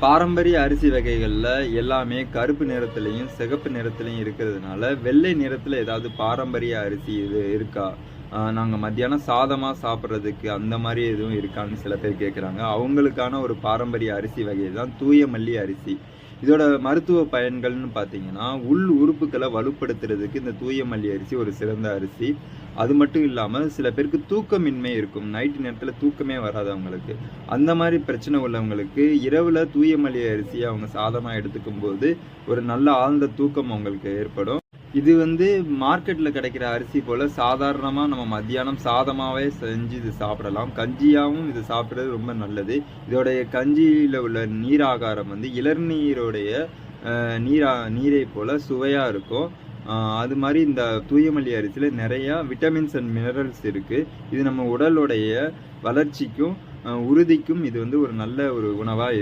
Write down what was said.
பாரம்பரிய அரிசி வகைகள்ல எல்லாமே கருப்பு நிறத்திலையும், சிகப்பு நிறத்திலையும் இருக்கிறதுனால, வெள்ளை நிறத்தில ஏதாவது பாரம்பரிய அரிசி இது இருக்கா? நாங்க மத்தியானம் சாதமா சாப்பிடுறதுக்கு அந்த மாரி எதுவும் இருக்கான்னு சில பேர் கேட்குறாங்க. அவங்களுக்கான ஒரு பாரம்பரிய அரிசி வகை தான் தூய மல்லி அரிசி. இதோட மருத்துவ பயன்கள்னு பார்த்தீங்கன்னா, உள் உறுப்புகள வலுப்படுத்துறதுக்கு இந்த தூய மல்லி அரிசி ஒரு சிறந்த அரிசி. அது மட்டும் இல்லாம சில பேருக்கு தூக்கமின்மை இருக்கும். நைட் நேரத்தில தூக்கமே வராது அவங்களுக்கு. அந்த மாரி பிரச்சனை உள்ளவங்களுக்கு இரவுல தூய மல்லி அரிசிய அவங்க சாதமா எடுத்துக்கும்போது, ஒரு நல்ல ஆழ்ந்த தூக்கம் அவங்களுக்கு ஏற்படும். இது மார்க்கெட்ல கிடைக்கிற அரிசி போல சாதாரணமா நம்ம மத்தியானம் சாதமாவே செஞ்சு இது சாப்பிடலாம். கஞ்சியாவும் இது சாப்பிடுறது ரொம்ப நல்லது. இதோடைய கஞ்சியில உள்ள நீராகாரம் இளநீருடைய நீரை போல சுவையா இருக்கும். அது மாரி இந்த தூயமல்லி அரிசியில நெறையா விட்டமின்ஸ் அண்ட் மினரல்ஸ் இருக்கு. இது நம்ம உடலுடைய வளர்ச்சிக்கும், உறுதிக்கும் இது ஒரு நல்ல ஒரு உணவா